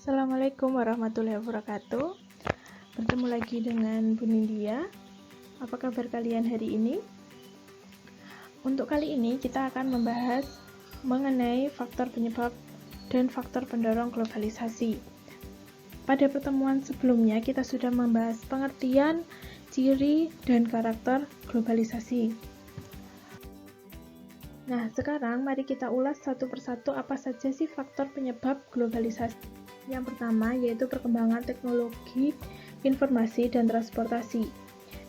Assalamualaikum warahmatullahi wabarakatuh. Bertemu lagi dengan Bu Nindya. Apa kabar kalian hari ini? Untuk kali ini kita akan membahas mengenai faktor penyebab dan faktor pendorong globalisasi. Pada pertemuan sebelumnya kita sudah membahas pengertian, ciri, dan karakter globalisasi. Nah, sekarang mari kita ulas satu persatu apa saja sih faktor penyebab globalisasi. Yang pertama yaitu perkembangan teknologi, informasi, dan transportasi,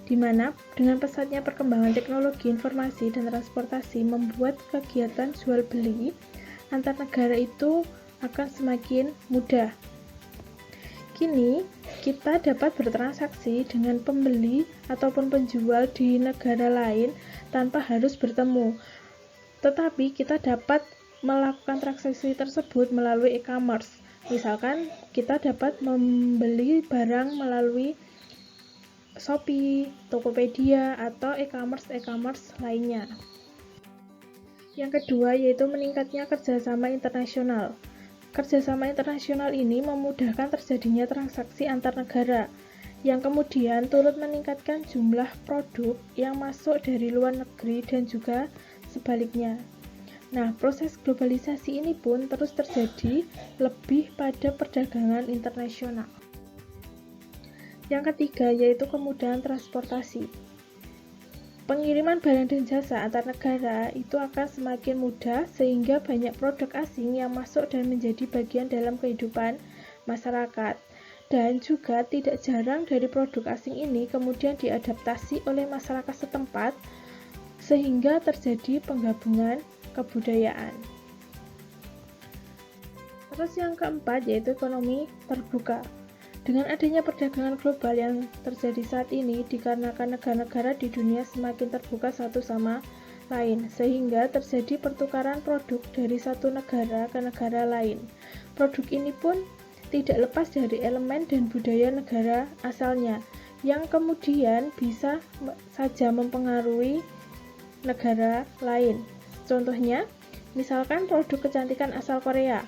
di mana dengan pesatnya perkembangan teknologi, informasi, dan transportasi membuat kegiatan jual beli antar negara itu akan semakin mudah. Kini, kita dapat bertransaksi dengan pembeli ataupun penjual di negara lain tanpa harus bertemu. Tetapi kita dapat melakukan transaksi tersebut melalui e-commerce. Misalkan kita dapat membeli barang melalui Shopee, Tokopedia, atau e-commerce lainnya. Yang kedua yaitu meningkatnya kerjasama internasional. Kerjasama internasional ini memudahkan terjadinya transaksi antar negara, yang kemudian turut meningkatkan jumlah produk yang masuk dari luar negeri dan juga sebaliknya. Nah, proses globalisasi ini pun terus terjadi lebih pada perdagangan internasional. Yang ketiga yaitu kemudahan transportasi. Pengiriman barang dan jasa antar negara itu akan semakin mudah sehingga banyak produk asing yang masuk dan menjadi bagian dalam kehidupan masyarakat. Dan juga tidak jarang dari produk asing ini kemudian diadaptasi oleh masyarakat setempat sehingga terjadi penggabungan kebudayaan. Terus yang keempat yaitu ekonomi terbuka. Dengan adanya perdagangan global yang terjadi saat ini dikarenakan negara-negara di dunia semakin terbuka satu sama lain, sehingga terjadi pertukaran produk dari satu negara ke negara lain. Produk ini pun tidak lepas dari elemen dan budaya negara asalnya, yang kemudian bisa saja mempengaruhi negara lain. Contohnya, misalkan produk kecantikan asal Korea,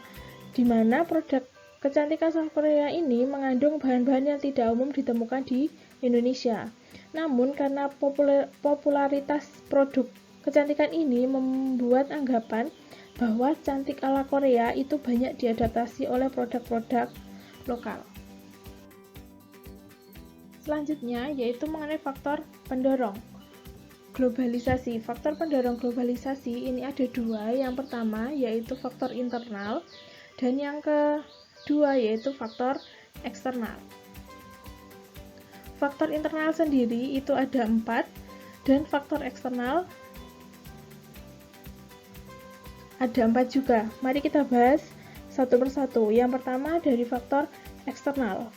di mana produk kecantikan asal Korea ini mengandung bahan-bahan yang tidak umum ditemukan di Indonesia. Namun, karena popularitas produk kecantikan ini membuat anggapan bahwa cantik ala Korea itu banyak diadaptasi oleh produk-produk lokal. Selanjutnya, yaitu mengenai faktor pendorong globalisasi. Faktor pendorong globalisasi ini ada dua. Yang pertama yaitu faktor internal dan yang kedua yaitu faktor eksternal. Faktor internal sendiri itu ada 4 dan faktor eksternal ada 4 juga. Mari kita bahas satu persatu. Yang pertama dari faktor eksternal.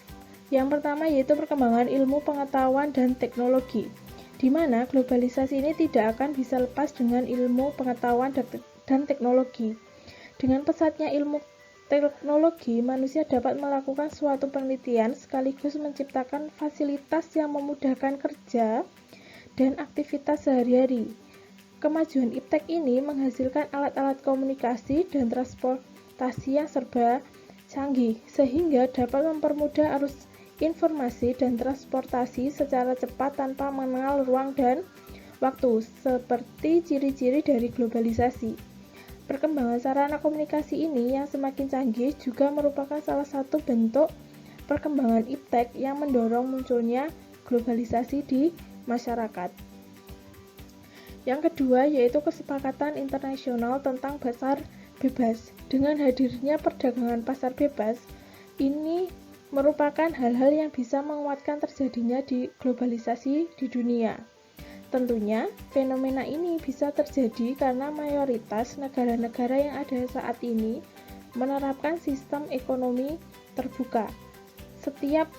Yang pertama yaitu perkembangan ilmu pengetahuan dan teknologi, di mana globalisasi ini tidak akan bisa lepas dengan ilmu pengetahuan dan teknologi. Dengan pesatnya ilmu teknologi, manusia dapat melakukan suatu penelitian sekaligus menciptakan fasilitas yang memudahkan kerja dan aktivitas sehari-hari. Kemajuan iptek ini menghasilkan alat-alat komunikasi dan transportasi yang serba canggih, sehingga dapat mempermudah arus informasi dan transportasi secara cepat tanpa mengenal ruang dan waktu, seperti ciri-ciri dari globalisasi. Perkembangan sarana komunikasi ini yang semakin canggih juga merupakan salah satu bentuk perkembangan iptek yang mendorong munculnya globalisasi di masyarakat. Yang kedua yaitu kesepakatan internasional tentang pasar bebas. Dengan hadirnya perdagangan pasar bebas, ini merupakan hal-hal yang bisa menguatkan terjadinya di globalisasi di dunia. Tentunya, fenomena ini bisa terjadi karena mayoritas negara-negara yang ada saat ini menerapkan sistem ekonomi terbuka. Setiap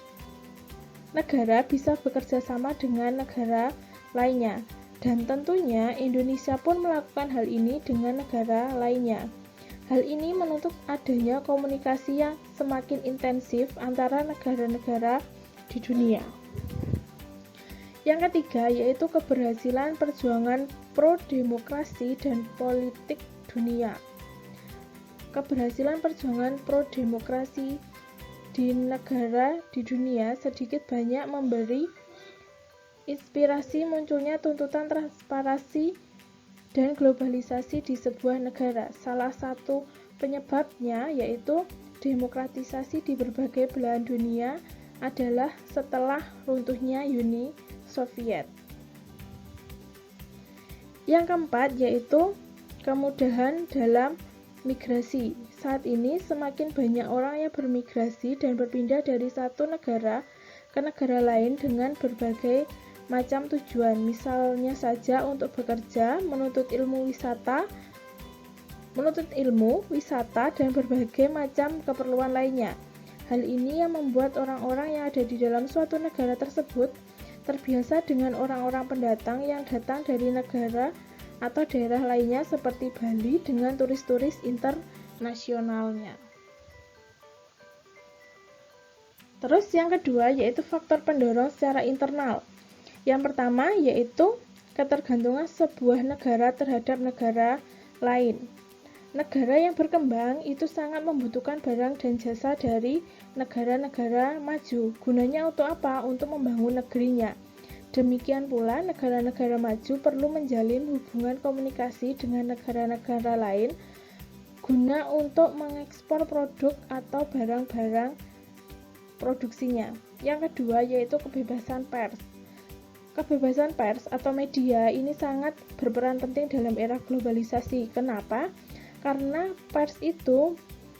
negara bisa bekerja sama dengan negara lainnya, dan tentunya Indonesia pun melakukan hal ini dengan negara lainnya. Hal ini menuntut adanya komunikasi yang semakin intensif antara negara-negara di dunia. Yang ketiga yaitu keberhasilan perjuangan pro-demokrasi dan politik dunia. Keberhasilan perjuangan pro-demokrasi di negara di dunia sedikit banyak memberi inspirasi munculnya tuntutan transparansi dan globalisasi di sebuah negara. Salah satu penyebabnya yaitu demokratisasi di berbagai belahan dunia adalah setelah runtuhnya Uni Soviet. Yang keempat yaitu kemudahan dalam migrasi. Saat ini semakin banyak orang yang bermigrasi dan berpindah dari satu negara ke negara lain dengan berbagai macam tujuan. Misalnya saja untuk bekerja, menuntut ilmu, wisata, dan berbagai macam keperluan lainnya. Hal ini yang membuat orang-orang yang ada di dalam suatu negara tersebut terbiasa dengan orang-orang pendatang yang datang dari negara atau daerah lainnya seperti Bali dengan turis-turis internasionalnya. Terus yang kedua yaitu faktor pendorong secara internal. Yang pertama yaitu ketergantungan sebuah negara terhadap negara lain. Negara yang berkembang itu sangat membutuhkan barang dan jasa dari negara-negara maju. Gunanya untuk apa? Untuk membangun negerinya. Demikian pula, negara-negara maju perlu menjalin hubungan komunikasi dengan negara-negara lain guna untuk mengekspor produk atau barang-barang produksinya. Yang kedua yaitu kebebasan pers. Kebebasan pers atau media ini sangat berperan penting dalam era globalisasi. Kenapa? Karena pers itu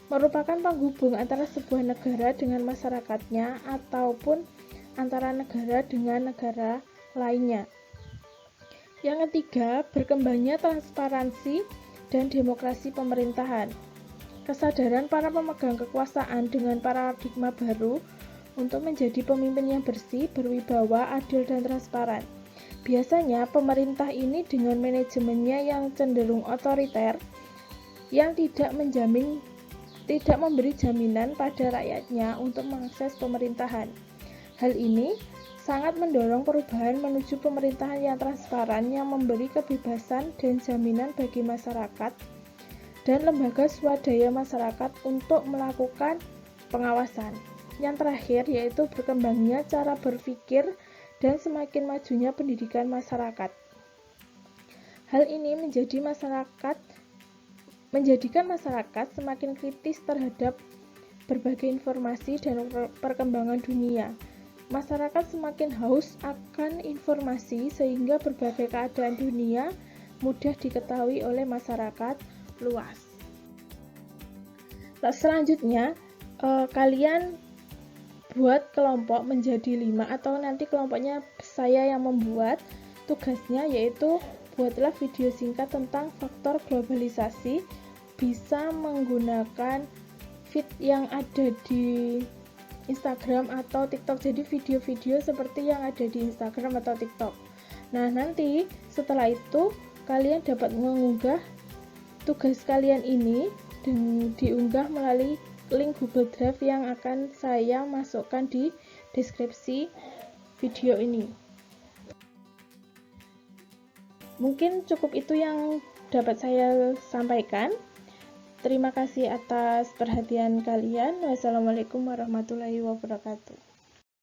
merupakan penghubung antara sebuah negara dengan masyarakatnya ataupun antara negara dengan negara lainnya. Yang ketiga, berkembangnya transparansi dan demokrasi pemerintahan. Kesadaran para pemegang kekuasaan dengan paradigma baru untuk menjadi pemimpin yang bersih, berwibawa, adil, dan transparan. Biasanya pemerintah ini dengan manajemennya yang cenderung otoriter, yang tidak memberi jaminan pada rakyatnya untuk mengakses pemerintahan. Hal ini sangat mendorong perubahan menuju pemerintahan yang transparan yang memberi kebebasan dan jaminan bagi masyarakat dan lembaga swadaya masyarakat untuk melakukan pengawasan. Yang terakhir yaitu berkembangnya cara berpikir dan semakin majunya pendidikan masyarakat. Hal ini menjadikan masyarakat semakin kritis terhadap berbagai informasi dan perkembangan dunia. Masyarakat semakin haus akan informasi sehingga berbagai keadaan dunia mudah diketahui oleh masyarakat luas. Selanjutnya, kalian buat kelompok menjadi 5 atau nanti kelompoknya saya yang membuat. Tugasnya yaitu buatlah video singkat tentang faktor globalisasi, bisa menggunakan feed yang ada di Instagram atau TikTok, jadi video-video seperti yang ada di Instagram atau TikTok. Nah, nanti setelah itu kalian dapat mengunggah tugas kalian ini dan diunggah melalui link Google Drive yang akan saya masukkan di deskripsi video ini. Mungkin cukup itu yang dapat saya sampaikan. Terima kasih atas perhatian kalian. Wassalamualaikum warahmatullahi wabarakatuh.